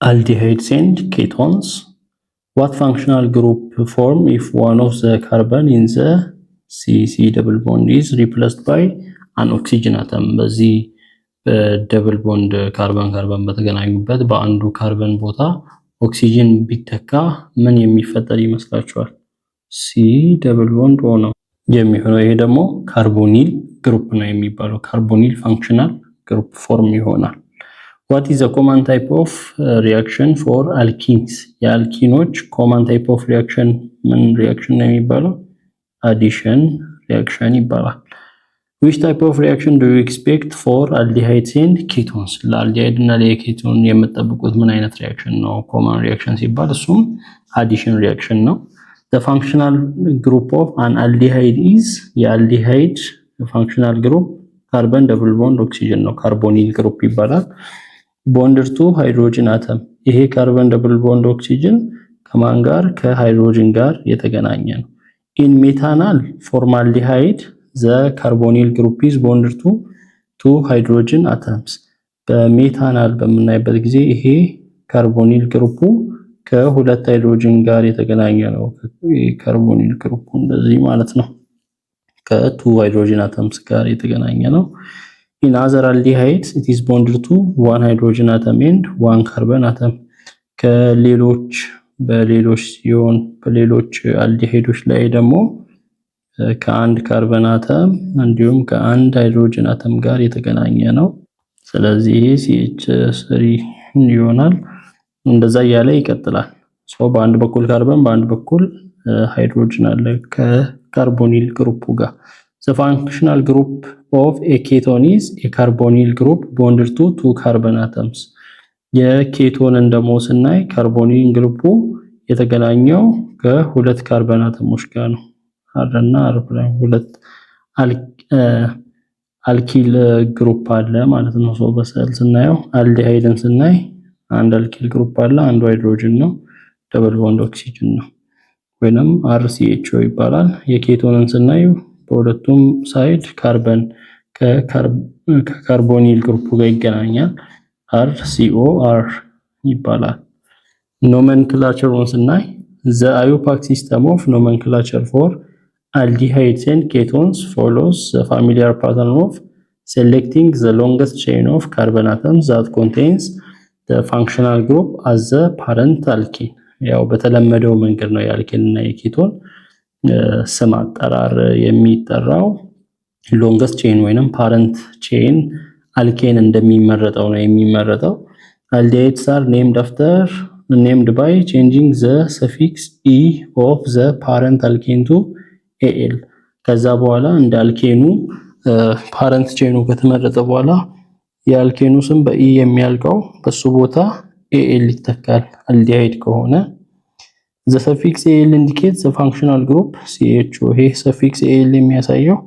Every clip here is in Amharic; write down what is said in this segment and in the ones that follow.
aldehydes and ketones. What functional group form if one of the carbon in the CC double bond is replaced by an oxygen atom? በዚህ በደብል ቦንድ ካርበን በተገናኙበት በአንዱ ካርበን ቦታ ኦክሲጅን ቢተካ ምን የሚፈጠር ይመስላችኋል? ሲ ደብል ቦንድ ኦ ነው የሚሆነው። ይሄ ደግሞ ካርቦኒል ግሩፕ ነው የሚባለው። ካርቦኒል ፋንክሽናል ግሩፕ ፎርም ይሆናል። What is the common type of reaction for alkenes? የአልኪኖች common type of reaction ምን reaction ነው የሚባለው? Addition reaction ይባላል። Which type of reaction do you expect for aldehydes and ketones? ለአልዲሃይድ እና ለኬቶን የምትጠብቁት ምን አይነት reaction ነው? common reaction ሲባል እሱም addition reaction ነው። The functional group of an aldehyde is የአልዲሃይድ functional group carbon double bond oxygen ነው። ካርቦኒል ግሩፕ ይባላል። bonded to hydrogen atom ይሄ ካርበን ደብል ቦንድ ኦክሲጅን ከማን ጋር ከሃይድሮጅን ጋር የተገናኘ ነው። in methanol formaldehyde the carbonyl group is bonded to two hydrogen atoms በሜታናል በምናይበት ጊዜ ይሄ ካርቦኒል ግሩፑ ከሁለት ሃይድሮጅን ጋር የተገናኘ ነው። ካርቦኒል ግሩፑ እንደዚህ ማለት ነው። ከቱ ሃይድሮጅን አተምስ ጋር የተገናኘ ነው። In other aldehydes it is bonded to one hydrogen atom and one carbon atom በሌሎች አልዲሃይዶች ላይ ደግሞ ከአንድ ካርበን አተም እንዲሁም ከአንድ ሃይድሮጅን አተም ጋር የተገናኘ ነው። ስለዚህ ይሄ CH3 ይሆናል። እንደዛ ያለ ይቀጥላል። በአንድ በኩል ካርበን በአንድ በኩል ሃይድሮጅን አለ ከካርቦኒል ግሩፑ ጋር። The functional group of a ketone is a carbonyl group bonded to two carbon atoms. የኬቶንን ደግሞ ስናይ ካርቦኒል ግሩፑ የተገናኘው ከሁለት ካርበን አተሞች ጋር ነው። አር እና አር ላይ ሁለት አልኪል ግሩፕ አለ ማለት ነው። በሰል ስናየው አልዲሃይድን ስናይ አንድ አልኪል ግሩፕ አለ፣ አንዱ ሃይድሮጅን ነው፣ ደብል ቦንድ ኦክሲጅን ነው ወይንም RCHO ይባላል። የኬቶንን ስናይ በሁለቱም ሳይድ ካርበን ከካርቦኒል ግሩፕ ጋር ይገናኛል። RCOR ይባላል። ኖሜንክላቸሩን ስናይ the IUPAC system of nomenclature for aldehydes and ketones follows the familiar pattern of selecting the longest chain of carbon atoms that contains the functional group as the parent alkene. ያው በተለመደው መንገድ ነው የአልኬን እና የኬቶን ስም አጠራር የሚጠራው። ሎንገስት ቼን ወይንም ፓረንት ቼን አልኬን እንደሚመረጠው ነው የሚመረጠው። aldehydes are named by changing the suffix e of the parent alkene to al. ከዛ በኋላ እንደ አልኬኑ ፓረንት ቼኑ ከተመረጠ በኋላ የአልኬኑ ስም በኢ የሚያልቀው በሱ ቦታ al ይተካል aldehyde ከሆነ። the suffix al indicates the functional group CHO. ይሄ suffix al የሚያሳየው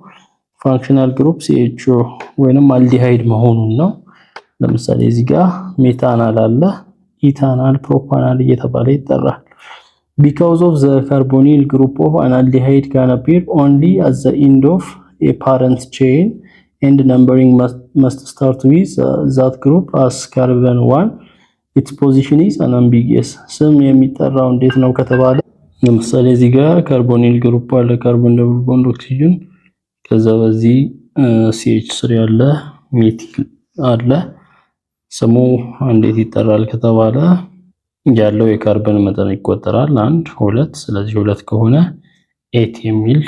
functional group CHO ወይንም aldehyde መሆኑን ነው። ለምሳሌ እዚህ ጋር ሜታናል አለ፣ ኢታናል፣ ፕሮፓናል እየተባለ ይጠራል። because of the carbonyl group of an aldehyde can appear only at the end of a parent chain and numbering must start with that group as carbon 1. its position is unambiguous. ስም የሚጠራው እንዴት ነው ከተባለ ለምሳሌ እዚህ ጋር ካርቦኒል ግሩፕ አለ፣ ካርቦን ደብል ቦንድ ኦክሲጅን፣ ከዛ በዚህ CH3 አለ፣ ሜቲል አለ። ስሙ እንዴት ይጠራል ከተባለ ያለው የካርበን መጠን ይቆጠራል 1 2። ስለዚህ 2 ከሆነ 8 የሚል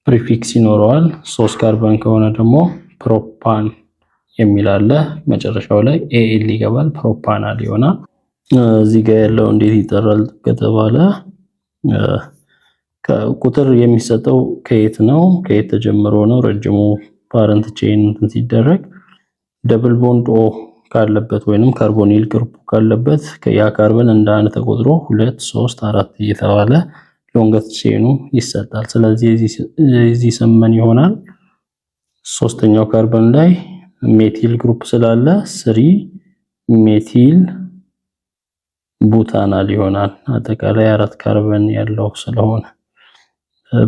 ፕሪፊክስ ይኖረዋል። 3 ካርበን ከሆነ ደግሞ ፕሮፓን የሚል አለ። መጨረሻው ላይ AL ይገባል፣ ፕሮፓናል ይሆናል። እዚህ ጋር ያለው እንዴት ይጠራል ከተባለ ቁጥር የሚሰጠው ከየት ነው? ከየት ተጀምሮ ነው? ረጅሙ ፓረንት ቼን ሲደረግ ደብል ቦንድ ኦ ካለበት ወይንም ካርቦኒል ግሩፕ ካለበት ያ ካርበን እንደ አንድ ተቆጥሮ 2 3 4 እየተባለ ሎንገስት ቼኑ ይሰጣል። ስለዚህ እዚህ ስምን ይሆናል። ሶስተኛው ካርበን ላይ ሜቲል ግሩፕ ስላለ 3 ሜቲል ቡታናል ይሆናል። አጠቃላይ 4 ካርበን ያለው ስለሆነ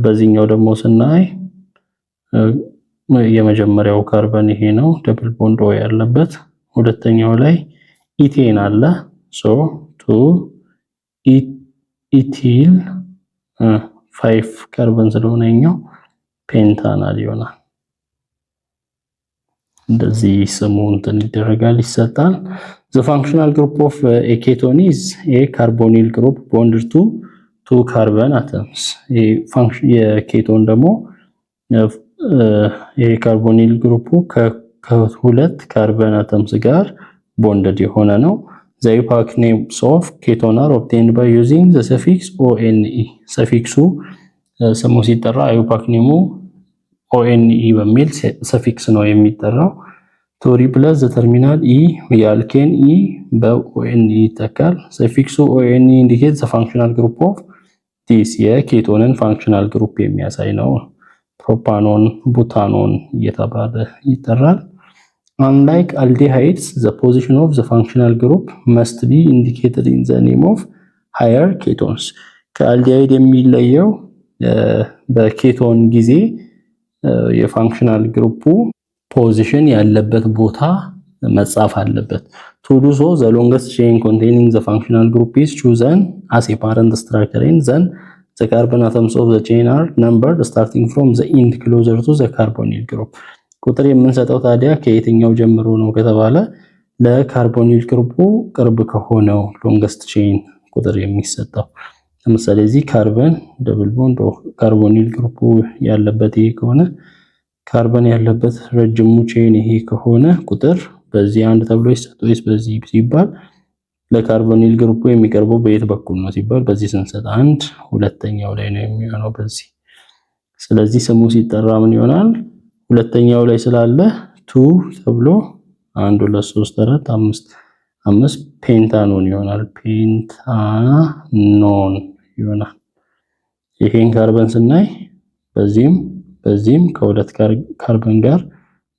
በዚህኛው ደግሞ ስናይ የመጀመሪያው ካርበን ይሄ ነው፣ ደብል ቦንድ ኦ ያለበት። ሁለተኛው ላይ ኢቴን አለ። ሶ 2 ኢቲል 5 ካርበን ስለሆነ ኛው ፔንታናል ይሆናል። እንደዚህ ስሙ እንትን ይደረጋል ይሰጣል። the functional group of a ketone is a carbonyl group bonded to 2 carbon atoms። የኬቶን ደግሞ የካርቦኒል ግሩፑ ከሁለት ካርበን አተምስ ጋር ቦንደድ የሆነ ነው። the epoch names of ketone are obtained by using the suffix one። ሰፊክሱ ስሙ ሲጠራ epoch name one በሚል ሰፊክስ ነው የሚጠራው። to replace the terminal e የአልኬን e በone ይተካል። ሰፊክሱ one indicates the functional group of this የኬቶንን functional group የሚያሳይ ነው። ፕሮፓኖን ቡታኖን እየተባለ ይጠራል። unlike aldehydes the position of the functional group must be indicated in the name of higher ketones። ከአልዲሃይድ የሚለየው በኬቶን ጊዜ የፋንክሽናል ግሩፑ ፖዚሽን ያለበት ቦታ መጻፍ አለበት። to do so the longest chain containing the functional group is chosen as a parent structure and then the carbon atoms of the chain are numbered starting from the end closer to the carbonyl group። ቁጥር የምንሰጠው ታዲያ ከየትኛው ጀምሮ ነው ከተባለ ለካርቦኒል ግሩፑ ቅርብ ከሆነው ሎንገስት ቼን ቁጥር የሚሰጠው። ለምሳሌ እዚህ ካርበን ደብል ቦንድ ካርቦኒል ግሩፑ ያለበት ይሄ ከሆነ ካርበን ያለበት ረጅሙ ቼን ይሄ ከሆነ ቁጥር በዚህ አንድ ተብሎ ይሰጠው ወይስ በዚህ ሲባል ለካርቦኒል ግሩፑ የሚቀርበው በየት በኩል ነው ሲባል በዚህ ስንሰጥ አንድ ሁለተኛው ላይ ነው የሚሆነው በዚህ። ስለዚህ ስሙ ሲጠራ ምን ይሆናል? ሁለተኛው ላይ ስላለ 2 ተብሎ 1 2 3 4 5 ፔንታኖን ይሆናል። ፔንታኖን ይሆናል። ይሄን ካርበን ስናይ በዚህም ከሁለት ካርበን ጋር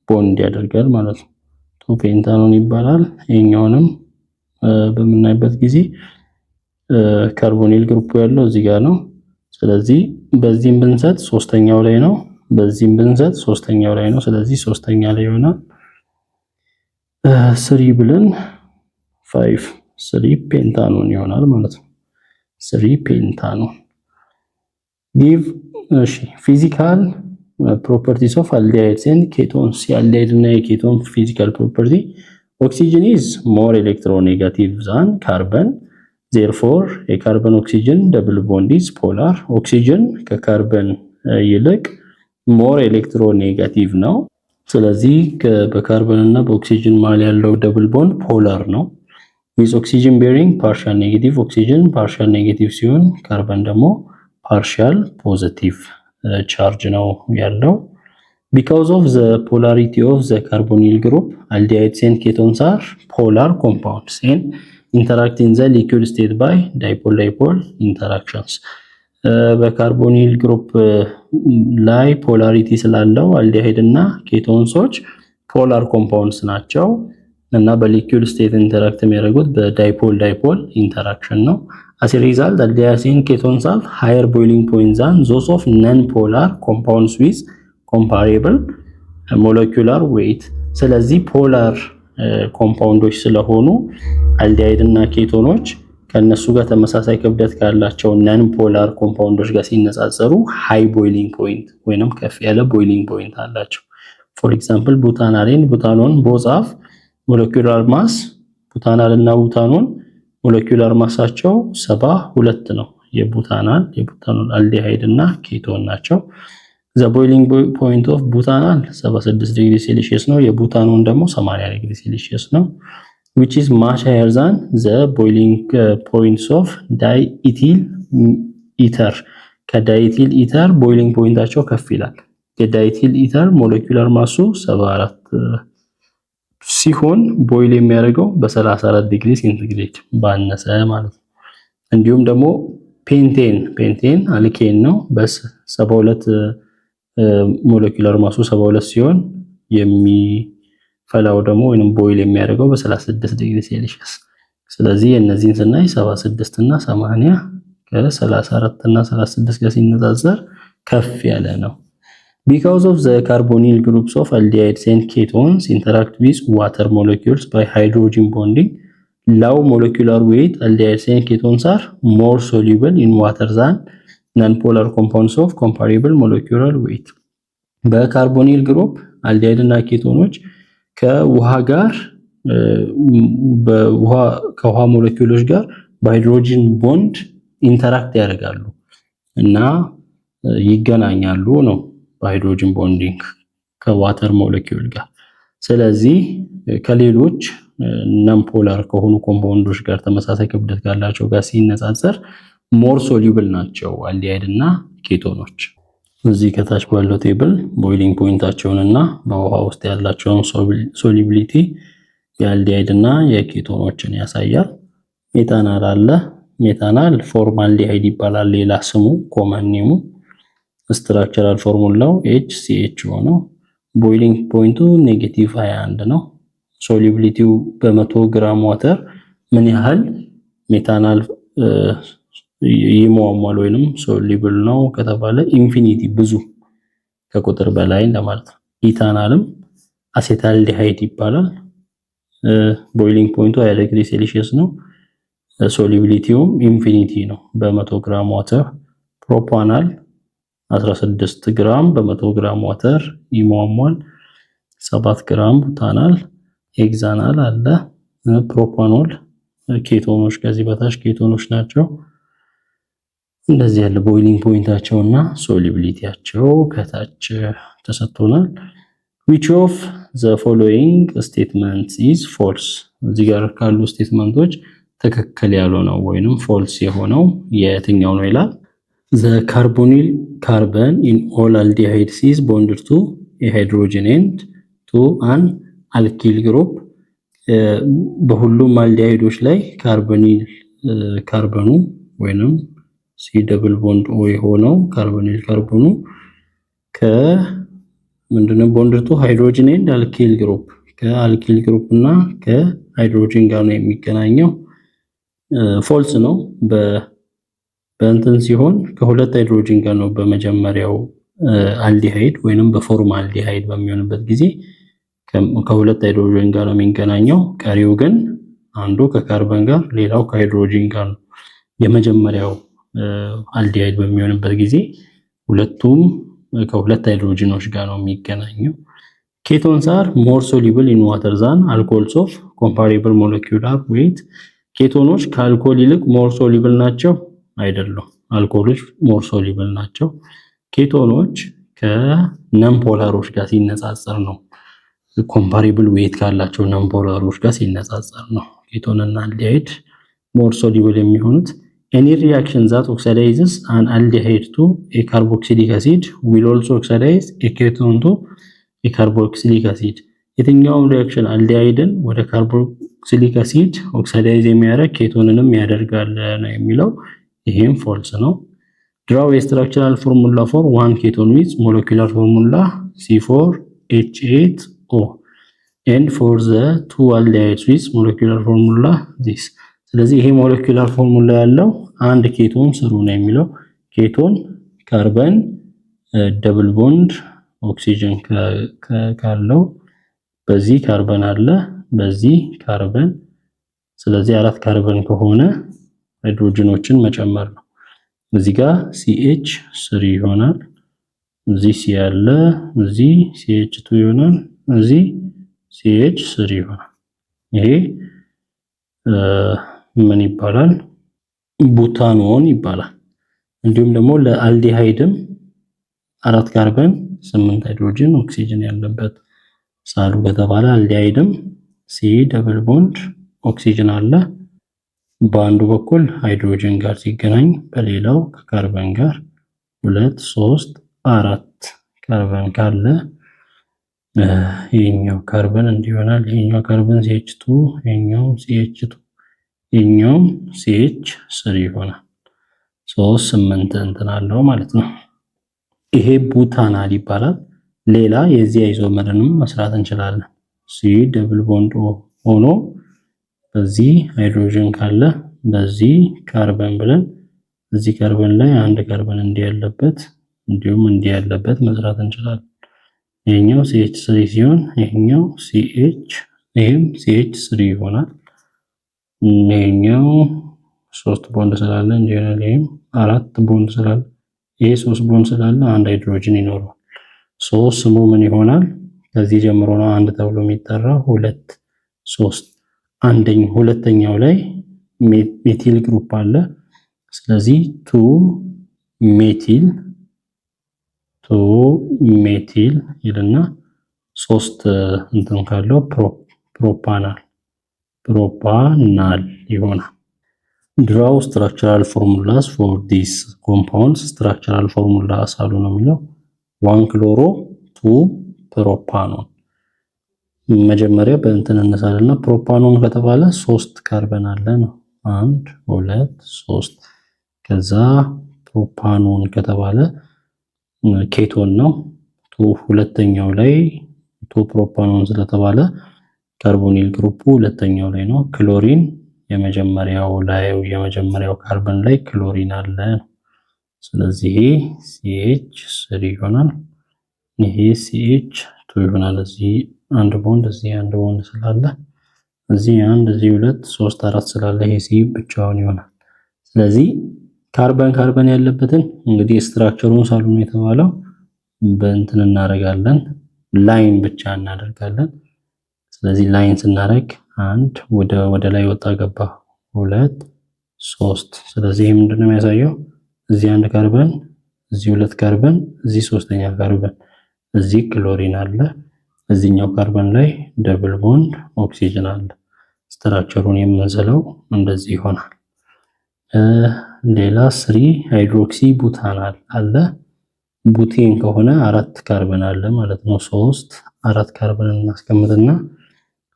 ቦንድ ያደርጋል ማለት ነው። ፔንታኖን ይባላል። ይሄኛውንም በምናይበት ጊዜ ካርቦኒል ግሩፕ ያለው እዚህ ጋር ነው። ስለዚህ በዚህም ብንሰጥ ሶስተኛው ላይ ነው፣ በዚህም ብንሰጥ ሶስተኛው ላይ ነው። ስለዚህ ሶስተኛ ላይ ይሆናል 3 ብለን 5 3 ፔንታኖን ይሆናል ማለት ነው። 3 ፔንታኖን give ፊዚካል properties of aldehydes and ketones። የአልዲሃይድ እና የኬቶን ፊዚካል ፕሮፐርቲ oxygen is more electronegative than carbon therefore a carbon oxygen double bond is polar። ኦክሲጅን ከካርበን ይልቅ more electronegative ነው። ስለዚህ በካርበን እና በኦክሲጅን መሃል ያለው double bond polar ነው። with oxygen bearing partial negative oxygen partial negative ሲሆን ካርበን ደግሞ partial positive charge ነው ያለው። because of the polarity of the carbonyl group aldehydes and ketones are polar compounds and interact in the liquid state by dipole-dipole interactions። በካርቦኒል ግሩፕ ላይ ፖላሪቲ ስላለው አልዲሃይድ እና ኬቶንሶች ፖላር ኮምፓውንድስ ናቸው እና በሊኩዊድ ስቴት ኢንተራክት የሚያደርጉት በዳይፖል-ዳይፖል ኢንተራክሽን ነው። as a result aldehydes and ketones have higher boiling point than those of non-polar compounds with comparable molecular weight። ስለዚህ ፖላር ኮምፓውንዶች ስለሆኑ አልዲሃይድ እና ኬቶኖች ከነሱ ጋር ተመሳሳይ ክብደት ካላቸው ነን ፖላር ኮምፓውንዶች ጋር ሲነጻጸሩ ሃይ ቦይሊንግ ፖይንት ወይንም ከፍ ያለ ቦይሊንግ ፖይንት አላቸው። ፎር ኤግዛምፕል ቡታናልን ቡታኖን both have molecular mass ቡታናል እና ቡታኖን ሞለኪውላር ማሳቸው 72 ነው። የቡታናል አልዲሃይድ እና ኬቶን ናቸው። the boiling point of butanal 76 ዲግሪ ሴልሺየስ ነው። የቡታኖን ደግሞ 80 ዲግሪ ሴልሺየስ ነው which is much higher than the boiling points of diethyl ether። ከዳይቲል ኢተር ቦይሊንግ ፖይንታቸው ከፍ ይላል። የዳይቲል ኢተር ሞለኪውላር ማሱ 74 ሲሆን ቦይል የሚያደርገው በ34 ዲግሪ ሴንቲግሬድ ባነሰ ማለት ነው። እንዲሁም ደግሞ ፔንቴን አልኬን ነው በ72 ሞለኪውላር ማሱ 72 ሲሆን የሚፈላው ደግሞ ወይንም ቦይል የሚያደርገው በ36 ዲግሪ ሴልሺየስ። ስለዚህ እነዚህን ስናይ 76 እና 80 ከ34 እና 36 ጋር ሲነጻጸር ከፍ ያለ ነው። because of the carbonyl groups of aldehydes and ketones interact with water molecules by hydrogen bonding low molecular weight aldehydes and ketones are more soluble in water than non-polar compounds of comparable molecular weight. በካርቦኒል ግሩፕ አልዲሃይድ እና ኬቶኖች ከውሃ ጋር ከውሃ ሞለኪውሎች ጋር በሃይድሮጂን ቦንድ ኢንተራክት ያደርጋሉ እና ይገናኛሉ ነው በሃይድሮጂን ቦንዲንግ ከዋተር ሞለኪውል ጋር። ስለዚህ ከሌሎች ነን ፖላር ከሆኑ ኮምፓውንዶች ጋር ተመሳሳይ ክብደት ካላቸው ጋር ሲነጻጸር ሞር ሶሉብል ናቸው አልዲሃይድ እና ኬቶኖች። እዚህ ከታች ባለው ቴብል ቦይሊንግ ፖይንታቸውንና በውሃ ውስጥ ያላቸውን ሶሉቢሊቲ የአልዲሃይድ እና የኬቶኖችን ያሳያል። ሜታናል አለ። ሜታናል ፎርማልዲሃይድ ይባላል ሌላ ስሙ ኮመን ኔሙ። ስትራክቸራል ፎርሙላው HCHO ነው። ቦይሊንግ ፖይንቱ -21 ነው። ሶሉቢሊቲው በ100 ግራም ዋተር ምን ያህል ሜታናል ይሟሟል ወይንም ሶሉብል ነው ከተባለ ኢንፊኒቲ ብዙ ከቁጥር በላይ ለማለት ነው። ኢታናልም አሴታልዲሃይድ ይባላል። ቦይሊንግ ፖይንቱ 20 ዲግሪ ሴልሺየስ ነው። ሶሉቢሊቲውም ኢንፊኒቲ ነው በ100 ግራም ዋተር። ፕሮፓናል 16 ግራም በ100 ግራም ዋተር ይሟሟል። 7 ግራም ቡታናል። ሄክሳናል አለ። ፕሮፓኖል ኬቶኖች ከዚህ በታች ኬቶኖች ናቸው። እንደዚህ ያለ ቦይሊንግ ፖይንታቸውና ሶሉቢሊቲያቸው ከታች ተሰጥቶናል። which of the following statements is false? እዚህ ጋር ካሉ ስቴትመንቶች ትክክል ያልሆነው ወይንም ፎልስ የሆነው የትኛው ነው ይላል። the carbonyl carbon in all aldehydes is bonded to a hydrogen and to an alkyl group. በሁሉም አልዲሃይዶች ላይ ካርቦኒል ካርበኑ ወይንም ሲ ደብል ቦንድ ኦ የሆነው ካርቦኒል ካርቦኑ ምንድነው ቦንድ ቱ ሃይድሮጅን ኤንድ አልኪል ግሩፕ ከአልኪል ግሩፕ እና ከሃይድሮጅን ጋር ነው የሚገናኘው። ፎልስ ነው በእንትን ሲሆን ከሁለት ሃይድሮጅን ጋር ነው በመጀመሪያው አልዲሃይድ ወይንም በፎርም አልዲሃይድ በሚሆንበት ጊዜ ከሁለት ሃይድሮጅን ጋር ነው የሚገናኘው። ቀሪው ግን አንዱ ከካርበን ጋር ሌላው ከሃይድሮጅን ጋር ነው። የመጀመሪያው አልዲሃይድ በሚሆንበት ጊዜ ሁለቱም ከሁለት ሃይድሮጅኖች ጋር ነው የሚገናኘው። ኬቶንስ አር ሞር ሶሉብል ኢን ዋተር ዛን አልኮሆልስ ኦፍ ኮምፓሬብል ሞለኪውላር ዌይት። ኬቶኖች ከአልኮል ይልቅ ሞር ሶሉብል ናቸው አይደሉም። አልኮሆሎች ሞር ሶሉብል ናቸው። ኬቶኖች ከነን ፖላሮች ጋር ሲነጻጸር ነው ኮምፓሬብል ዌይት ካላቸው ነን ፖላሮች ጋር ሲነጻጸር ነው ኬቶንና አልዲሃይድ ሞር ሶሉብል የሚሆኑት። Any reaction that oxidizes an aldehyde to a carboxylic acid will also oxidize a ketone to a carboxylic acid. የትኛውም ሪአክሽን አልዲሃይድን ወደ ካርቦክሲሊክ አሲድ ኦክሲዳይዝ የሚያደርግ ኬቶንንም ያደርጋል ነው የሚለው። ይሄም ፎልስ ነው። Draw a structural formula for one ketone with molecular formula C4H8O and for the two aldehydes with molecular formula this. ስለዚህ ይሄ ሞለኪውላር ፎርሙላ ያለው አንድ ኬቶን ስሩ ነው የሚለው። ኬቶን ካርበን ደብል ቦንድ ኦክሲጅን ካለው በዚህ ካርበን አለ በዚህ ካርበን። ስለዚህ አራት ካርበን ከሆነ ሃይድሮጅኖችን መጨመር ነው። እዚህ ጋር CH3 ይሆናል። እዚህ C ያለ እዚህ CH2 ይሆናል። እዚህ CH3 ይሆናል። ይሄ ምን ይባላል? ቡታኖን ይባላል። እንዲሁም ደግሞ ለአልዲሃይድም 4 ካርበን 8 ሃይድሮጅን ኦክሲጅን ያለበት ሳሉ ከተባለ አልዲሃይድም ሲ ደብል ቦንድ ኦክሲጅን አለ በአንዱ በኩል ሃይድሮጅን ጋር ሲገናኝ በሌላው ከካርበን ጋር 2 3 4 ካርበን ካለ ይሄኛው ካርበን እንዲሆናል። ይሄኛው ካርበን CH2 ይሄኛው CH2 ይሄኛው CH3 ይሆናል። 3 8 እንትን አለው ማለት ነው። ይሄ ቡታናል ይባላል። ሌላ የዚህ አይዞመርንም መስራት እንችላለን። C ደብል ቦንድ ሆኖ በዚህ ሃይድሮጅን ካለ በዚህ ካርበን ብለን እዚህ ካርበን ላይ አንድ ካርበን እንዲያለበት እንዲሁም እንዲያለበት መስራት እንችላለን። ይሄኛው CH3 ሲሆን ይሄኛው CH ይሄም CH3 ይሆናል። ይሄኛው 3 ቦንድ ስላለ እንዲሆናል። ይሄም 4 ቦንድ ስላለ ይሄ 3 ቦንድ ስላለ አንድ ሃይድሮጅን ይኖረዋል። ስሙ ምን ይሆናል? ከዚህ ጀምሮ ነው አንድ ተብሎ የሚጠራው 2 3 ሁለተኛው ላይ ሜቲል ግሩፕ አለ። ስለዚህ 2 ሜቲል ይልና 3 እንትን ካለው ፕሮፓናል ይሆናል። ድራው ስትራክቸራል ፎርሙላስ ፎር ዲስ ኮምፓውንድስ ስትራክቸራል ፎርሙላ ሳሉ ነው የሚለው 1 ክሎሮ 2 ፕሮፓኖን። መጀመሪያ በእንትን እንሳልና ፕሮፓኖን ከተባለ 3 ካርበን አለ ነው 1 2 3። ከዛ ፕሮፓኖን ከተባለ ኬቶን ነው። ሁለተኛው ላይ 2 ፕሮፓኖን ስለተባለ ካርቦኒል ግሩፑ ሁለተኛው ላይ ነው። ክሎሪን የመጀመሪያው ካርበን ላይ ክሎሪን አለ። ስለዚህ CH3 ይሆናል። ይሄ CH2 ይሆናል። እዚህ አንድ ቦንድ እዚህ አንድ ቦንድ ስላለ እዚህ 1 እዚህ 2 3 4 ስላለ ይሄ C ብቻውን ይሆናል። ስለዚህ ካርበን ያለበትን እንግዲህ ስትራክቸሩን ሳሉ ነው የተባለው በእንትን እናደርጋለን፣ ላይን ብቻ እናደርጋለን። ስለዚህ ላይን ስናደርግ 1 ወደ ላይ ወጣ ገባ 2 3። ስለዚህ ይሄ ምንድነው የሚያሳየው? እዚህ 1 ካርበን እዚህ 2 ካርበን እዚህ 3ኛ ካርበን እዚህ ክሎሪን አለ። እዚህኛው ካርበን ላይ ደብል ቦንድ ኦክሲጅን አለ። ስትራክቸሩን የምንስለው እንደዚህ ይሆናል። ሌላ 3 ሃይድሮክሲ ቡታናል አለ። ቡቴን ከሆነ 4 ካርበን አለ ማለት ነው። 4 ካርበን እናስቀምጥና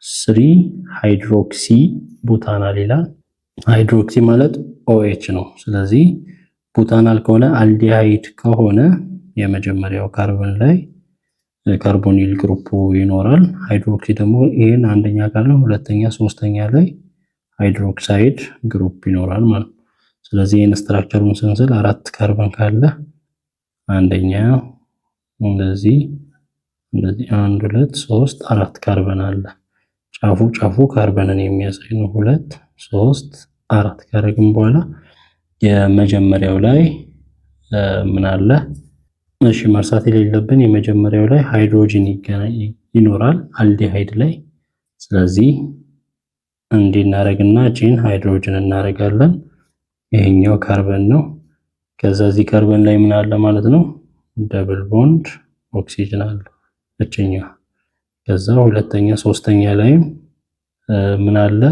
3 ሃይድሮክሲ ቡታናል ይላል። ሃይድሮክሲ ማለት OH ነው። ስለዚህ ቡታናል ከሆነ አልዲሃይድ ከሆነ የመጀመሪያው ካርበን ላይ ካርቦኒል ግሩፑ ይኖራል። ሃይድሮክሲ ደግሞ ይሄን አንደኛ ካርበን ሁለተኛ ሶስተኛ ላይ ሃይድሮክሳይድ ግሩፕ ይኖራል ማለት ነው። ስለዚህ ይሄን ስትራክቸሩን ስንስል 4 ካርበን ካለ አንደኛ እንደዚህ 1 2 3 4 ካርበን አለ። ጫፉ ካርበንን የሚያሳይ ነው። 2 3 4 ካረግን በኋላ የመጀመሪያው ላይ ምን አለ? እሺ መርሳት የሌለብን የመጀመሪያው ላይ ሃይድሮጅን ይኖራል አልዲሃይድ ላይ። ስለዚህ እንዲናረግና ጂን ሃይድሮጅን እናረጋለን። ይሄኛው ካርበን ነው። ከዛ እዚህ ካርበን ላይ ምን አለ ማለት ነው? ደብል ቦንድ ኦክሲጅን አለ እችኛ። ከዛ ሁለተኛ ሶስተኛ ላይም ምን አለ?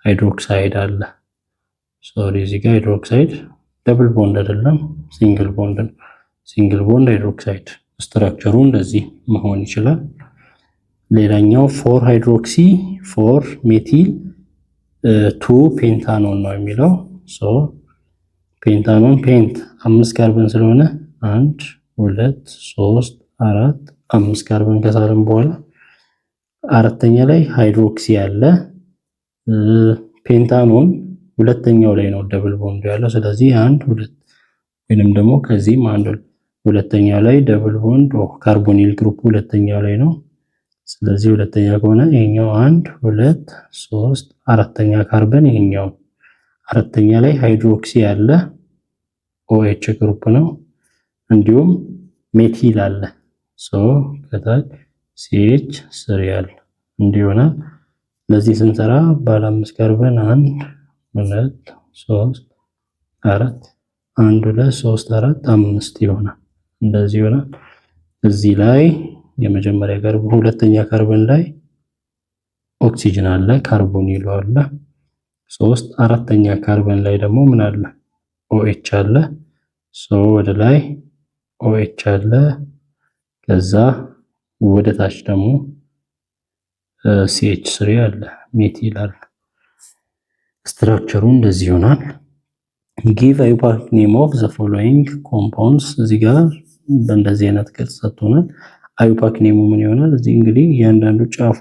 ሃይድሮክሳይድ አለ። ሶሪ እዚህ ጋር ሃይድሮክሳይድ ደብል ቦንድ አይደለም ሲንግል ቦንድ ነው። ሲንግል ቦንድ ሃይድሮክሳይድ ስትራክቸሩ እንደዚህ መሆን ይችላል። ሌላኛው 4 ሃይድሮክሲ 4 ሜቲል 2 ፔንታኖን ነው የሚለው። ፔንታኖን ፔንት 5 ካርበን ስለሆነ 1 2 3 4 5 ካርበን ከሳለን በኋላ አራተኛ ላይ ሃይድሮክሲ አለ። ፔንታኖን ሁለተኛው ላይ ነው ደብል ቦንድ ያለው። ስለዚህ 1 2 ወይንም ደግሞ ከዚህም 1 ሁለተኛው ላይ ደብል ቦንድ ካርቦኒል ግሩፕ ሁለተኛው ላይ ነው። ስለዚህ ሁለተኛ ከሆነ ይሄኛው 1 2 3 አራተኛ ካርበን ይሄኛው አራተኛ ላይ ሃይድሮክሲ አለ OH ግሩፕ ነው። እንዲሁም ሜቲል አለ ከታች CH3 አለ እንዲሆነ ለዚህ ስንሰራ ባለ 5 ካርበን 1 2 3 4 1 2 3 4 5 ይሆናል። እንደዚህ ይሆናል። እዚህ ላይ የመጀመሪያ ካርበን ሁለተኛ ካርበን ላይ ኦክሲጅን አለ ካርቦኒል አለ። 3 አራተኛ ካርበን ላይ ደግሞ ምን አለ? OH አለ። ወደ ላይ OH አለ። ከዛ ወደ ታች ደግሞ CH3 አለ ሜቲል አለ። ስትራክቸሩ እንደዚህ ይሆናል። ጊቭ አይዩፓክ ኔም ኦፍ ዘ ፎሎዊንግ ኮምፓውንድስ እዚህ ጋር በእንደዚህ አይነት ቅርጽ ሰጥቶናል። አይዩፓክ ኔሙ ምን ይሆናል? እዚህ እንግዲህ እያንዳንዱ ጫፉ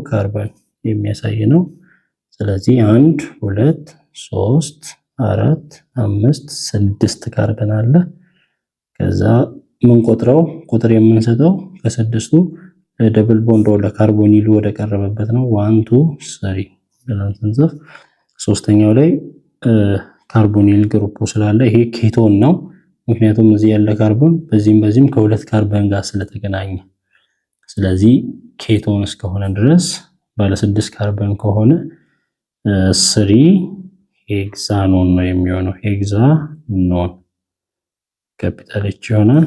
ካርበን የሚያሳይ ነው። ስለዚህ 1 2 3 4 5 6 ካርበን አለ። ከዛ ምን ቆጥረው ቁጥር የምንሰጠው ከስድስቱ ደብል ቦንድ ወደ ካርቦኒሉ ወደ ቀረበበት ነው። 1 2 3 ብለን ስንጽፍ ሶስተኛው ላይ ካርቦኒል ግሩፕ ስላለ ይሄ ኬቶን ነው። ምክንያቱም እዚህ ያለ ካርቦን በዚህም ከሁለት ካርበን ጋር ስለተገናኘ፣ ስለዚህ ኬቶን እስከሆነ ድረስ ባለ 6 ካርበን ከሆነ 3 ሄክሳኖን ነው የሚሆነው። ሄክሳኖን ካፒታል ኤች ይሆናል።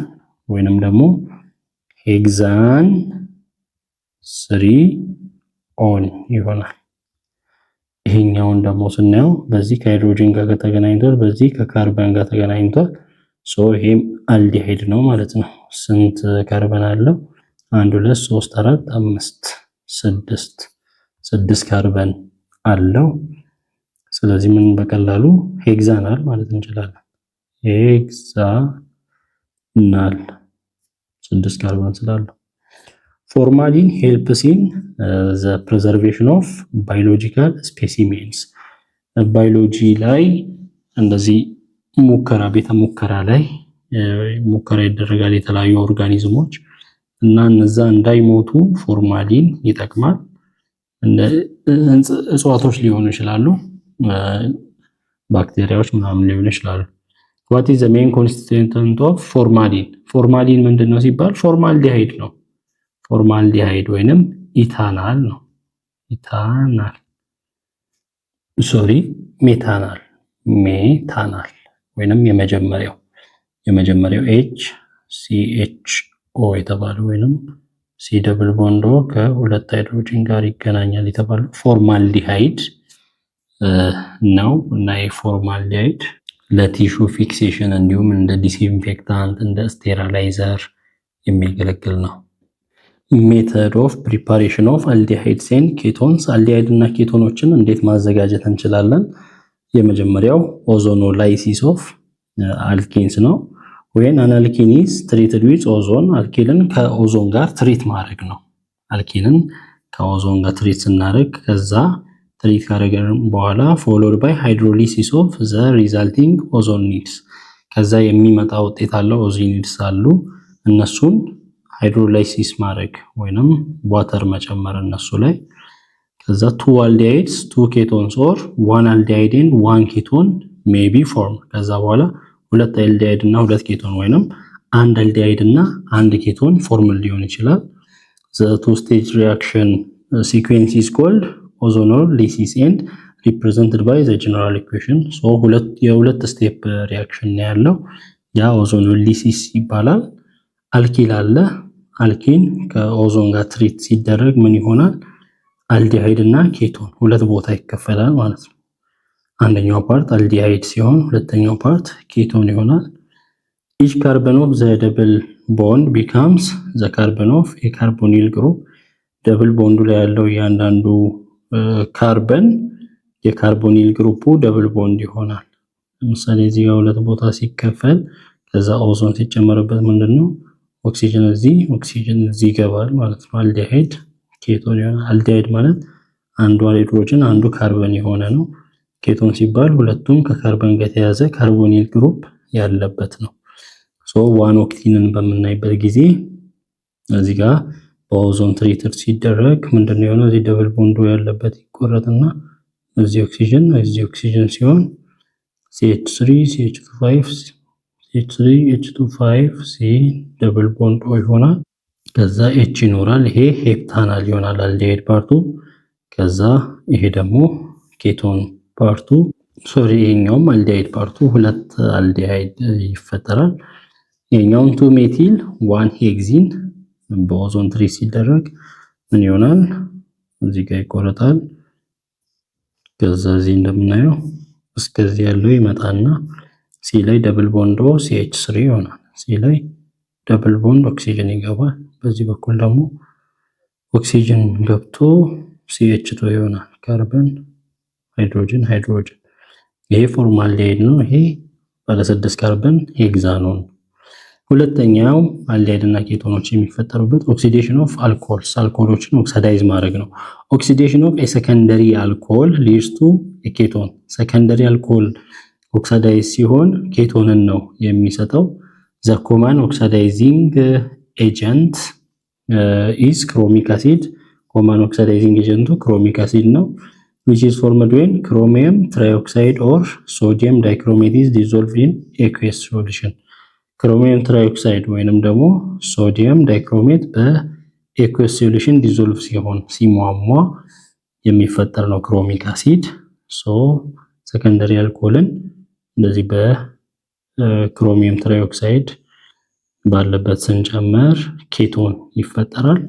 ወይንም ደግሞ ሄክሳን 3 ኦን ይሆናል። ይሄኛውን ደግሞ ስናየው በዚህ ከሃይድሮጂን ጋር ተገናኝቷል፣ በዚህ ከካርበን ጋር ተገናኝቷል። ይሄም አልዲሃይድ ነው ማለት ነው። ስንት ካርበን አለው? 1 2 3 4 5 6 ካርበን አለው። ስለዚህ ምን በቀላሉ ሄክሳናል ማለት እንችላለን። ሄክሳናል 6 ካርበን ስላለው። ፎርማሊን ሄልፕስ ኢን ዘ ፕሪዘርቬሽን ኦፍ ባዮሎጂካል ስፔሲሜንስ። ባዮሎጂ ላይ እንደዚህ ቤተ ሙከራ ላይ ሙከራ ይደረጋል የተለያዩ ኦርጋኒዝሞች እና እነዛ እንዳይሞቱ ፎርማሊን ይጠቅማል። እጽዋቶች ሊሆኑ ይችላሉ፣ ባክቴሪያዎች ምናምን ሊሆኑ ይችላሉ። what is the main constituent of formalin? ፎርማሊን ምንድነው ሲባል ፎርማልዲሃይድ ነው። ፎርማልዲሃይድ ወይንም ኢታናል ነው። ሜታናል ወይንም የመጀመሪያው HCHO የተባለው ወይንም C ደብል ቦንድ ከሁለት ሃይድሮጂን ጋር ይገናኛል የተባለው ፎርማልዲሃይድ ነው። እና የፎርማልዲሃይድ ለቲሹ ፊክሴሽን እንዲሁም እንደ ዲስኢንፌክታንት እንደ ስቴራላይዘር የሚያገለግል ነው። ሜተድ ኦፍ ፕሪፓሬሽን ኦፍ አልዲሃይድስ ኤንድ ኬቶንስ። አልዲሃይድ እና ኬቶኖችን እንዴት ማዘጋጀት እንችላለን? የመጀመሪያው ኦዞኖላይሲስ ኦፍ አልኬንስ ነው። when an alkene is treated with ozone አልኬንን ከኦዞን ጋር ትሪት ማድረግ ነው። አልኬንን ከኦዞን ጋር ትሪት ስናደርግ ከዛ ትሪት ካደረገን በኋላ followed by hydrolysis of the resulting ozonides ከዛ የሚመጣ ውጤት አለው ኦዞኒድስ አሉ። እነሱን ሃይድሮላይሲስ ማድረግ ወይንም ዋተር መጨመር እነሱ ላይ። ከዛ 2 aldehydes 2 ketones or 1 aldehyde and 1 ketone may be formed ከዛ በኋላ 2 aldehyde እና 2 ኬቶን ወይንም 1 aldehyde እና 1 ኬቶን ፎርም ሊሆን ይችላል። the two stage reaction sequence is called ozonolysis and represented by the general equation. የሁለት ስቴፕ ሪአክሽን ነው ያለው። ያ ኦዞኖሊሲስ ይባላል። አልኪል አለ። አልኪን ከኦዞን ጋር ትሪት ሲደረግ ምን ይሆናል? አልዲሃይድ እና ኬቶን ሁለት ቦታ ይከፈላል ማለት ነው። አንደኛው ፓርት አልዲሃይድ ሲሆን ሁለተኛው ፓርት ኬቶን ይሆናል። each carbon of the double bond becomes the carbon of a carbonyl group. ደብል ቦንዱ ላይ ያለው እያንዳንዱ ካርበን የካርቦኒል ግሩፑ ደብል ቦንድ ይሆናል። ለምሳሌ እዚህ ጋር ሁለት ቦታ ሲከፈል ከዛ ኦዞን ሲጨመርበት ምንድነው ኦክሲጅን እዚህ ይገባል ማለት ነው። አልዲሃይድ ኬቶን ይሆናል። አልዲሃይድ ማለት አንዱ ሃይድሮጅን አንዱ ካርበን የሆነ ነው። ኬቶን ሲባል ሁለቱም ከካርበን ጋር የተያዘ ካርቦኒል ግሩፕ ያለበት ነው። ዋን ኦክቲንን በምናይበት ጊዜ እዚህ ጋር በኦዞን ትሪትድ ሲደረግ ምንድነው የሆነው? እዚህ ደብል ቦንዱ ያለበት ይቆረጥና እዚህ ኦክሲጅን ሲሆን CH3 C ደብል ቦንድ ይሆናል። ከዛ H ይኖራል። ይሄ ሄፕታናል ይሆናል አልዲሃይድ ፓርቱ። ከዛ ይሄ ደግሞ ኬቶን ፓርቱ ይሄኛውም አልዲሃይድ ፓርቱ ሁለት አልዲሃይድ ይፈጠራል። ይሄኛውን 2 ሜቲል 1 ሄክሲን በኦዞን ትሪት ሲደረግ ምን ይሆናል? እዚህ ጋር ይቆረጣል። ከዛ እዚህ እንደምናየው እስከዚህ ያለው ይመጣና ሲ ላይ ደብል ቦንድ CH3 ይሆናል። ሲ ላይ ደብል ቦንድ ኦክሲጅን ይገባል። በዚህ በኩል ደግሞ ኦክሲጅን ገብቶ CH2 ይሆናል። ካርበን ሃይድሮጅን ይሄ ፎርማልዲሃይድ ነው። ይሄ ባለ 6 ካርበን ሄክሳኖን። ሁለተኛው አልዲሃይድ እና ኬቶኖች የሚፈጠሩበት ኦክሲዴሽን ኦፍ አልኮሎችን ኦክሲዳይዝ ማድረግ ነው። ኦክሲዴሽን ኦፍ ሰከንደሪ አልኮል ሊድስ ቱ ኬቶን። ሰከንደሪ አልኮል ኦክሲዳይዝ ሲሆን ኬቶንን ነው የሚሰጠው። ዘ ኮመን ኦክሲዳይዚንግ ኤጀንት ኢዝ ክሮሚክ አሲድ። ኮመን ኦክሲዳይዚንግ ኤጀንቱ ክሮሚክ አሲድ ነው። which is formed when chromium trioxide or sodium dichromate is dissolved in aqueous solution. chromium trioxide ወይንም ደግሞ ሶዲየም ዳይክሮሜት በኤኩዌስ ሶሉሽን ዲዞልቭ ሲሆን ሲሟሟ የሚፈጠር ነው ክሮሚክ አሲድ። ሶ ሰከንደሪ አልኮልን እንደዚህ በክሮሚየም ትራይኦክሳይድ ባለበት ስንጨምር ኬቶን ይፈጠራል።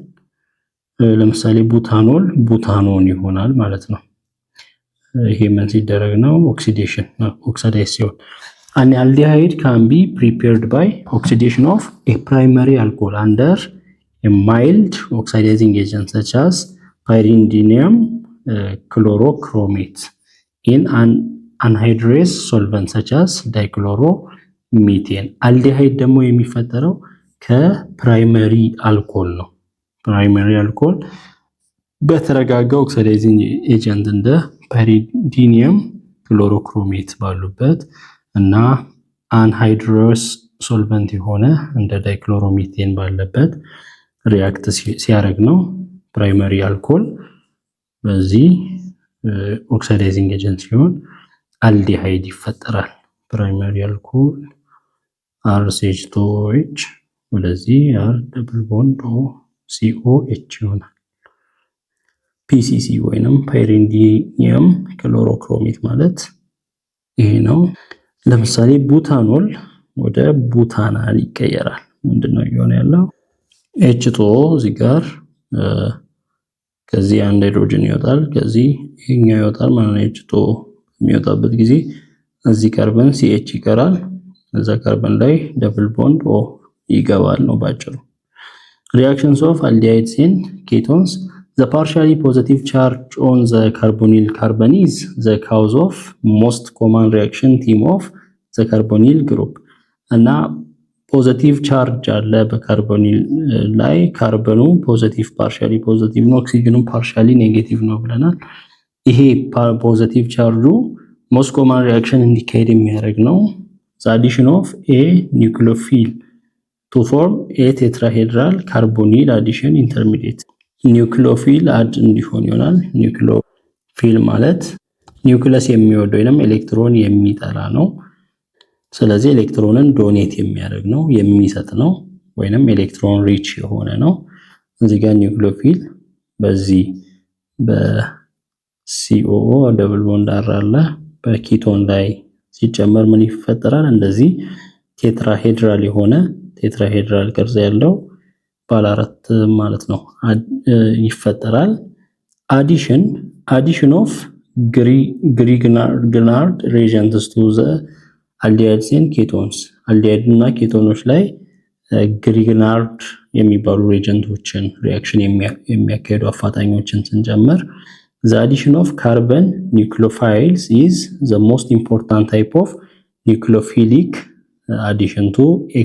ለምሳሌ ቡታኖል ቡታኖን ይሆናል ማለት ነው። ይሄ ምን ሲደረግ ነው? ኦክሲዴሽን ኦክሲዳይዝ ሲሆን an aldehyde can be prepared by oxidation of a primary alcohol under a mild oxidizing agent such as pyridinium chlorochromate in an anhydrous solvent such as dichloromethane. aldehyde ደግሞ የሚፈጠረው ከፕራይመሪ አልኮል ነው። ፕራይመሪ አልኮል በተረጋጋ ኦክሲዳይዚንግ ኤጀንት እንደ ፓይሪዲኒየም ክሎሮክሮሜት ባሉበት እና አንሃይድረስ ሶልቨንት የሆነ እንደ ዳይክሎሮሜቴን ባለበት ሪአክት ሲያደርግ ነው ፕራይመሪ አልኮል በዚህ ኦክሲዳይዚንግ ኤጀንት ሲሆን አልዲሃይድ ይፈጠራል። ፕራይመሪ አልኮል RCH2OH ወደዚህ R ደብል ቦንድ COH ይሆናል። PCC ወይንም ፓይሪዲኒየም ክሎሮክሮሜት ማለት ይሄ ነው። ለምሳሌ ቡታኖል ወደ ቡታናል ይቀየራል። ምንድነው እየሆነ ያለው? H2O እዚህ ጋር ከዚህ አንድ ሃይድሮጅን ይወጣል፣ ከዚህ ይሄኛው ይወጣል ማለት ነው። H2O የሚወጣበት ጊዜ እዚህ ካርበን CH ይቀራል፣ እዛ ካርበን ላይ ደብል ቦንድ O ይገባል ነው ባጭሩ። Reactions of aldehydes and ketones. The partially positive charge on the carbonyl carbon is the cause of most common reaction theme of the carbonyl group. እና ፖዚቲቭ ቻርጅ አለ በካርቦኒል ላይ ካርበኑ ፖዚቲቭ ፓርሻሊ ፖዚቲቭ ነው፣ ኦክሲጅኑ ፓርሻሊ ኔጌቲቭ ነው ብለናል። ይሄ ፖዚቲቭ ቻርጁ ሞስት ኮመን ሪአክሽን እንዲካሄድ የሚያደርግ ነው። the addition of a nucleophile to form a tetrahedral carbonyl addition intermediate. ኒውክሊዮፊል አድ እንዲሆን ይሆናል። ኒውክሊዮፊል ማለት ኒውክለስ የሚወድ ወይንም ኤሌክትሮን የሚጠላ ነው። ስለዚህ ኤሌክትሮንን ዶኔት የሚያደርግ ነው፣ የሚሰጥ ነው፣ ወይንም ኤሌክትሮን ሪች የሆነ ነው። እዚህ ጋር ኒውክሊዮፊል በዚህ በሲኦኦ ደብል ቦንድ አር አለ በኪቶን ላይ ሲጨመር ምን ይፈጠራል? እንደዚህ ቴትራሄድራል የሆነ ቴትራሄድራል ቅርጽ ያለው ባለ አራት ማለት ነው ይፈጠራል። addition of Grignard reagents to the aldehydes and ketones. aldehyde እና ኬቶኖች ላይ ግሪግናርድ የሚባሉ ሬጀንቶችን ሪአክሽን የሚያካሂዱ አፋጣኞችን ስንጨምር the addition of carbon nucleophiles is the most important type of nucleophilic addition to a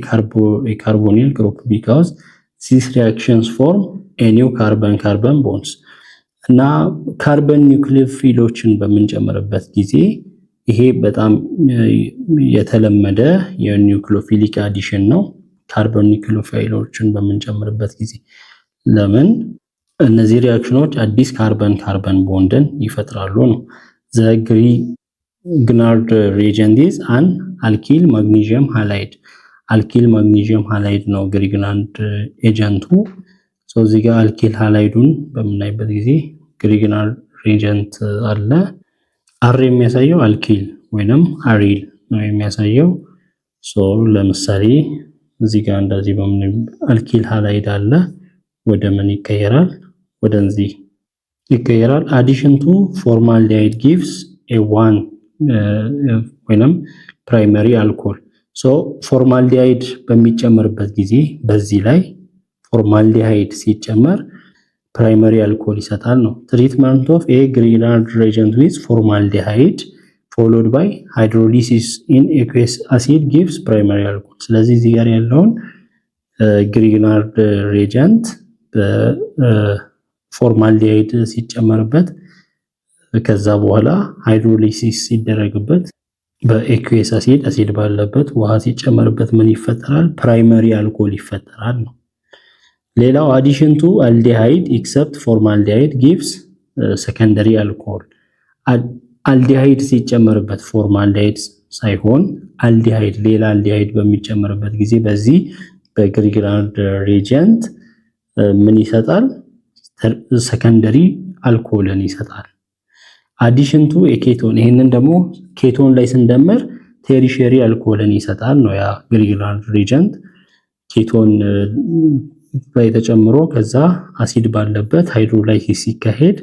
carbonyl group because these reactions form a new carbon bonds. እና ካርበን ኒውክሊዮፊሎችን በምንጨምርበት ጊዜ ይሄ በጣም የተለመደ የኒውክሊዮፊሊክ አዲሽን ነው። ካርበን ኒውክሊዮፋይሎችን በምንጨምርበት ጊዜ ለምን እነዚህ ሪአክሽኖች አዲስ ካርበን ቦንድን ይፈጥራሉ ነው። the Grignard reagent is an alkyl magnesium halide. አልኪል ማግኒዚየም ሃላይድ ነው ግሪግናንድ ኤጀንቱ። ሶ እዚህ ጋር አልኪል ሃላይዱን በምናይበት ጊዜ ግሪግናንድ ሬጀንት አለ። አር የሚያሳየው አልኪል ወይንም አሪል ነው የሚያሳየው። ሶ ለምሳሌ እዚህ ጋር እንደዚህ አልኪል ሃላይድ አለ ወደ ምን ይቀየራል? ወደዚህ ይቀየራል። addition to formaldehyde gives a one ወይንም primary alcohol. ሶ ፎርማልዲሃይድ በሚጨመርበት ጊዜ በዚህ ላይ ፎርማልዲሃይድ ሲጨመር ፕራይመሪ አልኮል ይሰጣል ነው። ትሪትመንት ኦፍ ኤ ግሪግናርድ ሬጀንት ዊዝ ፎርማልዲሃይድ ፎሎድ ባይ ሃይድሮሊሲስ ኢን ኤኩዌስ አሲድ ጊቭስ ፕራይመሪ አልኮል። ስለዚህ እዚህ ጋር ያለውን ግሪግናርድ ሬጀንት በፎርማልዲሃይድ ሲጨመርበት ከዛ በኋላ ሃይድሮሊሲስ ሲደረግበት በኤኩዌስ አሲድ ባለበት ውሃ ሲጨመርበት ምን ይፈጠራል? ፕራይመሪ አልኮል ይፈጠራል ነው። ሌላው addition to aldehyde except formaldehyde gives secondary alcohol. አልዲሃይድ ሲጨመርበት ፎርማልዲሃይድ ሳይሆን አልዲሃይድ ሌላ አልዲሃይድ በሚጨመርበት ጊዜ በዚህ በግሪግራንድ ሪጀንት ምን ይሰጣል? ሰከንደሪ አልኮልን ይሰጣል። አዲሽን ቱ ኤኬቶን ይሄንን ደግሞ ኬቶን ላይ ስንደምር ቴሪሸሪ አልኮልን ይሰጣል ነው ያ ግሪግራንድ ሪጀንት ኬቶን ላይ ተጨምሮ ከዛ አሲድ ባለበት ሃይድሮላይሲስ ሲካሄድ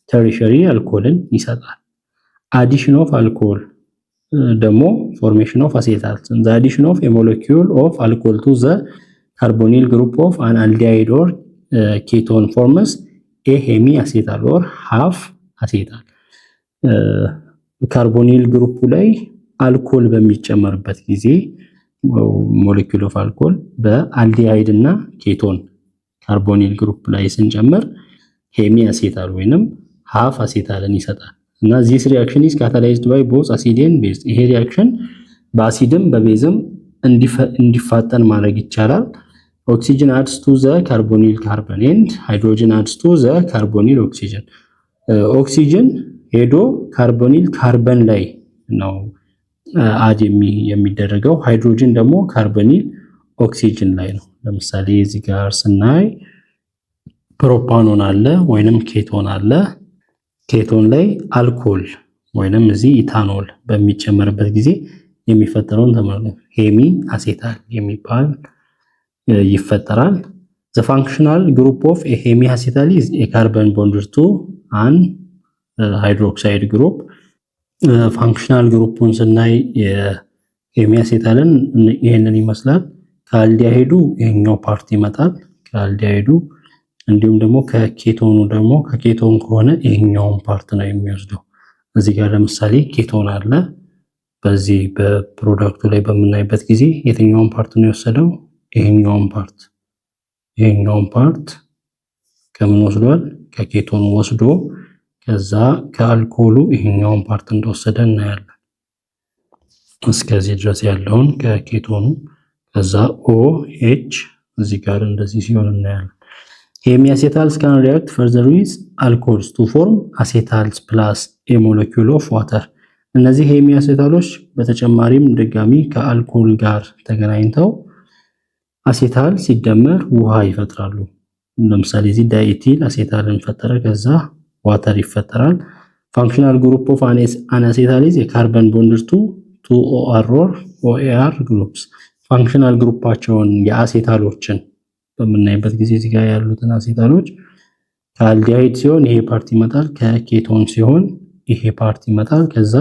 ቴሪሸሪ አልኮልን ይሰጣል። አዲሽን ኦፍ አልኮል ደግሞ ፎርሜሽን ኦፍ አሴታልስ the addition of a molecule of alcohol to the carbonyl group of an aldehyde or ketone forms a hemiacetal or half acetal ካርቦኒል ግሩፕ ላይ አልኮል በሚጨመርበት ጊዜ ሞለኪውል ኦፍ አልኮል በአልዲሃይድ እና ኬቶን ካርቦኒል ግሩፕ ላይ ስንጨምር ሄሚአሴታል ወይንም half አሴታልን ይሰጣል። እና this reaction is catalyzed by both acid and base ይሄ ሪአክሽን በአሲድም በቤዝም እንዲፋጠን ማድረግ ይቻላል። oxygen adds to the carbonyl carbon and hydrogen adds to the carbonyl oxygen ኦክሲጅን ሄዶ ካርቦኒል ካርበን ላይ ነው አድ የሚደረገው ሃይድሮጅን ደግሞ ካርቦኒል ኦክሲጅን ላይ ነው። ለምሳሌ እዚህ ጋር ስናይ ፕሮፓኖን አለ ወይንም ኬቶን አለ። ኬቶን ላይ አልኮል ወይንም እዚህ ኢታኖል በሚጨመርበት ጊዜ የሚፈጠረውን ተመልከቱ። ሄሚ አሴታል የሚባል ይፈጠራል። the functional group of a hemiacetal is a carbon bonded to an hydroxide group functional ግሩፑን ስናይ የሄሚአሴታልን ይሄንን ይመስላል። ከአልዲሃይዱ ይሄኛው ፓርት ይመጣል ከአልዲሃይዱ እንዲሁም ደግሞ ከኬቶኑ ደግሞ ከኬቶን ከሆነ ይሄኛውን ፓርት ነው የሚወስደው። እዚህ ጋር ለምሳሌ ኬቶን አለ። በዚህ በፕሮዳክቱ ላይ በምናይበት ጊዜ የትኛውን ፓርት ነው የወሰደው? ይሄኛውን ፓርት ከምን ወስዷል? ከኬቶን ወስዶ ከዛ ከአልኮሉ ይሄኛውን ፓርት እንደወሰደ እናያለን። እስከዚህ ድረስ ያለውን ከኬቶኑ ከዛ OH እዚህ ጋር እንደዚህ ሲሆን እናያለን። Hemiacetals can react further with alcohols to form acetals plus a molecule of water እነዚህ ሄሚአሴታሎች በተጨማሪም ድጋሚ ከአልኮል ጋር ተገናኝተው አሴታል ሲደመር ውሃ ይፈጥራሉ። ለምሳሌ እዚህ ዳይኢቲል አሴታልን ፈጠረ ከዛ ዋተር ይፈጠራል። functional group of an acetal is a carbon bonded to two OR or OAR groups functional ግሩፓቸውን የአሴታሎችን በምናይበት ጊዜ እዚህ ጋር ያሉትን አሴታሎች ከአልዲሃይድ ሲሆን ይሄ ፓርት ይመጣል ከኬቶን ሲሆን ይሄ ፓርት ይመጣል ከዛ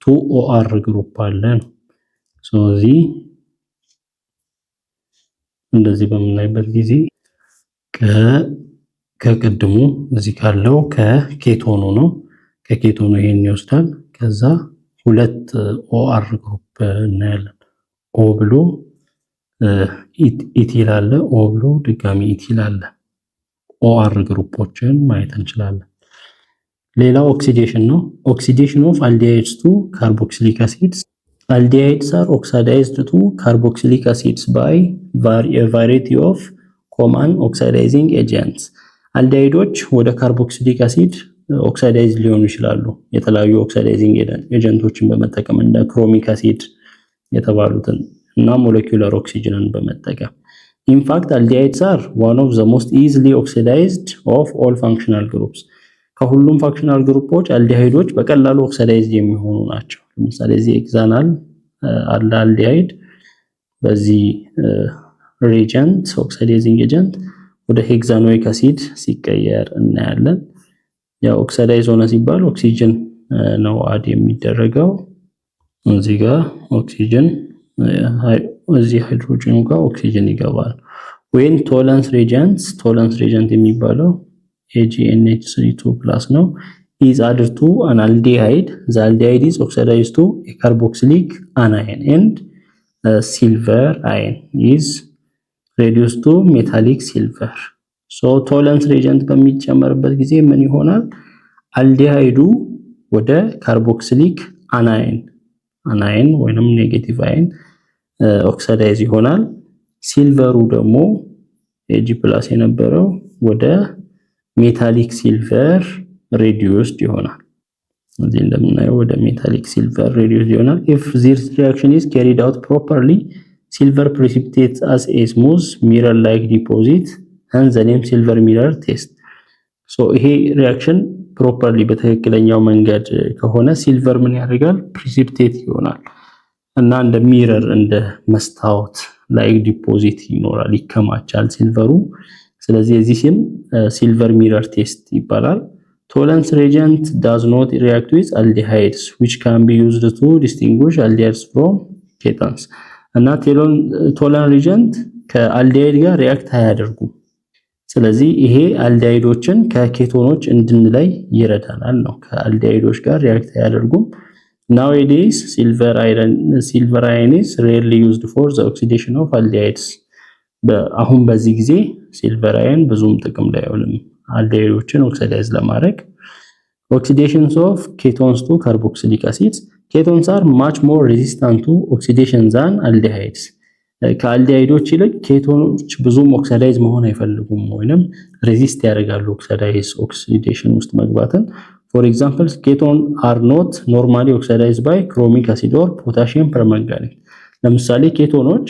2OR ግሩፕ አለ ነው። ስለዚህ እንደዚህ በምናይበት ጊዜ ከቀድሙ እዚህ ካለው ከኬቶኑ ነው ከኬቶኑ ይሄን ይወስዳል ከዛ 2OR ግሩፕ እናያለን። ኦ ብሎ ኢቲል አለ ኦ ብሎ ድጋሚ ኢቲል አለ OR ግሩፖችን ማየት እንችላለን። ሌላው ኦክሲዴሽን ነው። ኦክሲዴሽን ኦፍ aldehydes to carboxylic acids aldehydes are oxidized to carboxylic acids by a variety of common oxidizing agents አልዲሃይዶች ወደ ካርቦክሲሊክ አሲድ ኦክሳይዳይዝ ሊሆኑ ይችላሉ የተለያዩ ኦክሳይዳይዚንግ ኤጀንቶችን በመጠቀም እንደ ክሮሚክ አሲድ የተባሉትን እና ሞለኪውላር ኦክሲጅንን በመጠቀም in fact aldehydes are one of the most easily oxidized of all functional groups ከሁሉም ፋንክሽናል ግሩፖች አልዲሃይዶች በቀላሉ ኦክሳይዳይዝ የሚሆኑ ናቸው። ለምሳሌ እዚህ ኤግዛናል አለ አልዲሃይድ በዚህ ሪጀንት ኦክሳይዳይዚንግ ኤጀንት ወደ ሄክሳኖይክ አሲድ ሲቀየር እናያለን። ያው ኦክሳይዳይዝ ሆነ ሲባል ኦክሲጅን ነው አድ የሚደረገው እዚህ ጋር ኦክሲጅን እዚህ ሃይድሮጅን ጋር ኦክሲጅን ይገባል። when tolerance reagent የሚባለው AgNH3+ ነው is added to an aldehyde the aldehyde is oxidized to a carboxylic anion and silver ion is reduced to metallic silver so tolerance reagent በሚጨመርበት ጊዜ ምን ይሆናል? አልዲሃይዱ ወደ ካርቦክሲሊክ አናይን ወይንም ኔጌቲቭ አይን ኦክሳይዳይዝ ይሆናል። ሲልቨሩ ደግሞ Ag+ የነበረው ወደ ሜታሊክ ሲልቨር ሬዲዩስድ ይሆናል። እዚህ እንደምናየው ወደ ሜታሊክ ሲልቨር ሬዲዩስ ይሆናል። if this reaction is carried out properly silver precipitates as a smooth mirror like deposit and the name silver mirror test so ይሄ ሪአክሽን ፕሮፐርሊ በትክክለኛው መንገድ ከሆነ ሲልቨር ምን ያደርጋል precipitate ይሆናል እና እንደ ሚረር እንደ መስታወት ላይክ ዲፖዚት ይኖራል ይከማቻል ሲልቨሩ ስለዚህ እዚህ ስም ሲልቨር ሚረር ቴስት ይባላል Tollens reagent does not react with aldehydes which can be used to distinguish aldehydes from ketones እና ቶለን ሪጀንት ከአልዲሃይድ ጋር ሪአክት አያደርጉም ስለዚህ ይሄ አልዲሃይዶችን ከኬቶኖች እንድንለይ ይረዳናል ነው ከአልዲሃይዶች ጋር ሪአክት አያደርጉም nowadays silver iron is rarely used for the oxidation of aldehydes አሁን በዚህ ጊዜ ሲልቨር አይረን ብዙም ጥቅም ላይ አይውልም aldehydes oxidize ለማድረግ oxidations of ketones to carboxylic acids ketones are much more resistant to oxidation than aldehydes ከአልዲሃይዶች ይልቅ ኬቶኖች ብዙም ኦክሲዳይዝ መሆን አይፈልጉም ወይንም ሬዚስት ያደርጋሉ ኦክሲዴሽን ውስጥ መግባትን for example ketones are not normally oxidized by chromic acid or potassium permanganate ለምሳሌ ኬቶኖች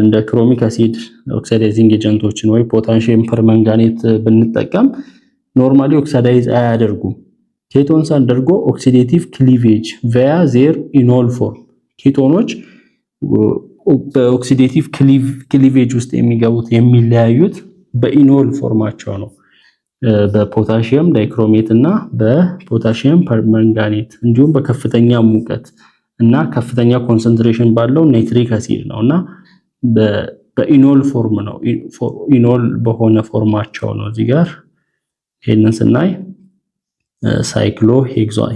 እንደ ክሮሚክ አሲድ ኦክሲዳይዚንግ ኤጀንቶችን ወይ ፖታሺየም ፐርማንጋኔት ብንጠቀም ኖርማሊ ኦክሲዳይዝ አያደርጉም ኬቶንስ አንደርጎ ኦክሲዴቲቭ ክሊቬጅ via their enol form ኬቶኖች በኦክሲዴቲቭ ክሊቬጅ ውስጥ የሚገቡት የሚለያዩት በኢኖል ፎርማቸው ነው በፖታሺየም ዳይክሮሜት እና በፖታሺየም ፐርማንጋኔት እንዲሁም በከፍተኛ ሙቀት እና ከፍተኛ ኮንሰንትሬሽን ባለው ናይትሪክ አሲድ ነውና በኢኖል ፎርም ነው ኢኖል በሆነ ፎርማቸው ነው እዚህ ጋር ይሄንን ስናይ ሳይክሎ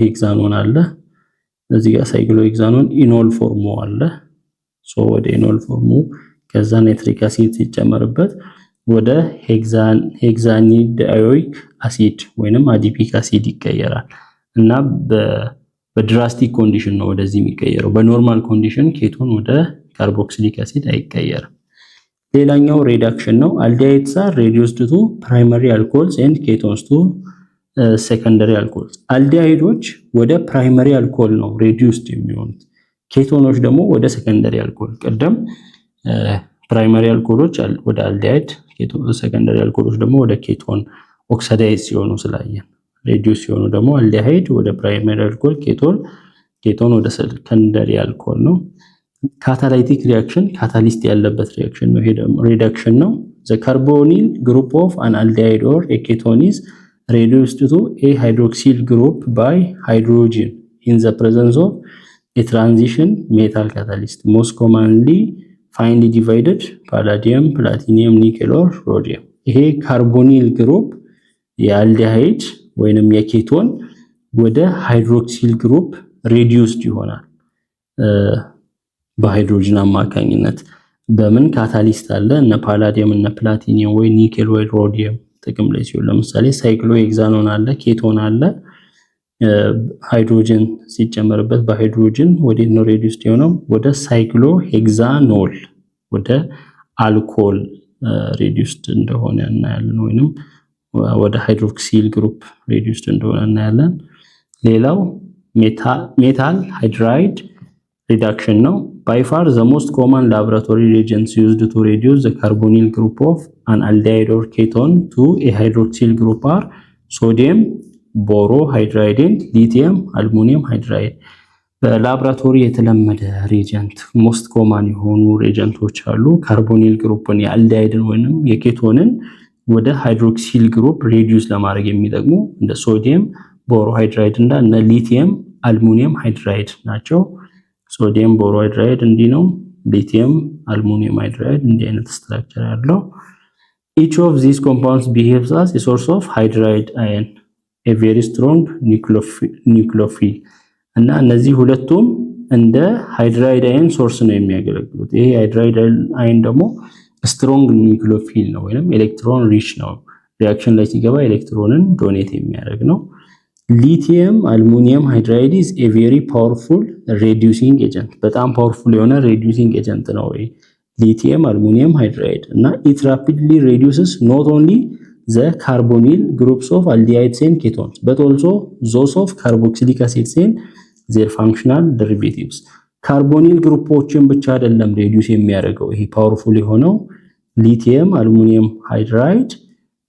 ሄክሳኖን አለ እዚህ ጋር ሳይክሎ ሄክሳኖን ኢኖል ፎርሙ አለ ሶ ወደ ኢኖል ፎርሙ ከዛ ናይትሪክ አሲድ ሲጨመርበት ወደ ሄክሳኒዳዮይክ አሲድ ወይንም አዲፒክ አሲድ ይቀየራል እና በድራስቲክ ኮንዲሽን ነው ወደዚህ የሚቀየረው በኖርማል ኮንዲሽን ኬቶን ወደ ካርቦክሲሊክ አሲድ አይቀየርም ሌላኛው ሪዳክሽን ነው aldehydes are reduced to primary alcohols and ketones to secondary alcohols aldehydes ወደ ፕራይመሪ አልኮል ነው reduced የሚሆኑት ኬቶኖች ደግሞ ወደ ሰከንደሪ አልኮል ቀደም ፕራይመሪ አልኮሎች ወደ aldehyde ሰከንደሪ አልኮሎች ደግሞ ወደ ኬቶን ኦክሲዳይዝ ሲሆኑ ስላየን reduce ሲሆኑ ደግሞ aldehyde ወደ ፕራይመሪ አልኮል ኬቶን ወደ ሰከንደሪ አልኮል ነው catalytic reaction catalyst ያለበት reaction ነው ይሄ reduction ነው the carbonyl group of an aldehyde or a ketone is reduced to a hydroxyl group by hydrogen in the presence of a transition metal catalyst most commonly finely divided palladium platinum nickel or rhodium ይሄ carbonyl group የአልዲሃይድ ወይንም የኬቶን ወደ ሃይድሮክሲል ግሩፕ reduced ይሆናል በሃይድሮጅን አማካኝነት በምን ካታሊስት አለ እነ ፓላዲየም እነ ፕላቲኒየም ወይ ኒኬል ወይ ሮዲየም ጥቅም ላይ ሲሆን ለምሳሌ ሳይክሎ ሄክሳኖን አለ ኬቶን አለ ሃይድሮጅን ሲጨመርበት በሃይድሮጅን ወደ ነው ሬዲዩስድ የሆነው ወደ ሳይክሎ ሄክሳኖል ወደ አልኮል ሬዲዩስድ እንደሆነ እናያለን ወይንም ወደ ሃይድሮክሲል ግሩፕ ሬዲዩስድ እንደሆነ እናያለን ሌላው ሜታል ሃይድራይድ reduction ነው by far the most common laboratory reagents used to reduce the carbonyl group of an aldehyde or ketone to a hydroxyl group are sodium borohydride and lithium aluminum hydride በላብራቶሪ የተለመደ ሪጀንት ሞስት ኮመን የሆኑ ሪጀንቶች አሉ ካርቦኒል ግሩፕን የአልዲሃይድን ወይንም የኬቶንን ወደ ሃይድሮክሲል ግሩፕ ሬዲዩስ ለማድረግ የሚጠቅሙ እንደ ሶዲየም ቦሮሃይድራይድ እና ሊቲየም አሉሚኒየም ሃይድራይድ ናቸው ሶዲየም ቦሮሃይድራይድ እንዲህ ነው ሊቲየም አሉሚኒየም ሃይድራይድ እንዲህ አይነት ስትራክቸር ያለው each of these compounds behaves as a source of hydride ion a very strong nucleophile እና እነዚህ ሁለቱም እንደ ሃይድራይድ አየን ሶርስ ነው የሚያገለግሉት ይሄ ሃይድራይድ አየን ደግሞ ስትሮንግ ኒውክሊዮፊል ነው ወይንም ኤሌክትሮን ሪች ነው ሪአክሽን ላይ ሲገባ ኤሌክትሮንን ዶኔት የሚያደርግ ነው ሊቲየም አሉሚኒየም ሃይድራይድ is a very powerful reducing agent በጣም ፓወርፉል የሆነ reducing agent ነው ሊቲየም አሉሚኒየም ሃይድራይድ እና it rapidly reduces not only the carbonyl groups of aldehydes and ketones but also those of carboxylic acids and their functional derivatives ካርቦኒል ግሩፖችን ብቻ አይደለም ሬዲዩስ የሚያደርገው ይሄ ፓወርፉል የሆነው ሊቲየም አሉሚኒየም ሃይድራይድ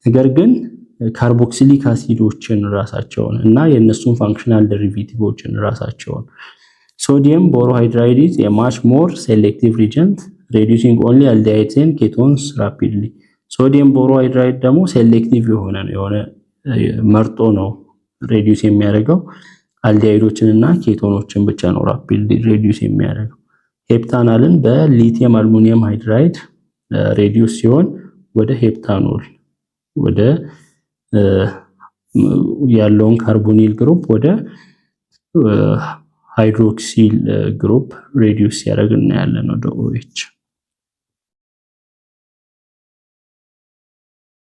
ነገር ግን ካርቦክሲሊክ አሲዶችን ራሳቸውን እና የነሱን ፋንክሽናል ዴሪቬቲቮችን ራሳቸውን ሶዲየም ቦሮሃይድራይድ is a much more selective reagent reducing only aldehydes and ketones rapidly ሶዲየም ቦሮሃይድራይድ ደግሞ ሴሌክቲቭ የሆነ መርጦ ነው ሬዲዩስ የሚያደርገው አልዲሃይዶችን እና ኬቶኖችን ብቻ ነው ራፒድሊ ሬዲዩስ የሚያደርገው ሄፕታናልን በሊቲየም አሉሚኒየም ሃይድራይድ ሬዲዩስ ሲሆን ወደ ሄፕታኖል ወደ ያለውን ካርቦኒል ግሩፕ ወደ ሃይድሮክሲል ግሩፕ ሬዲዩስ ያደርግና ያለ ነው OH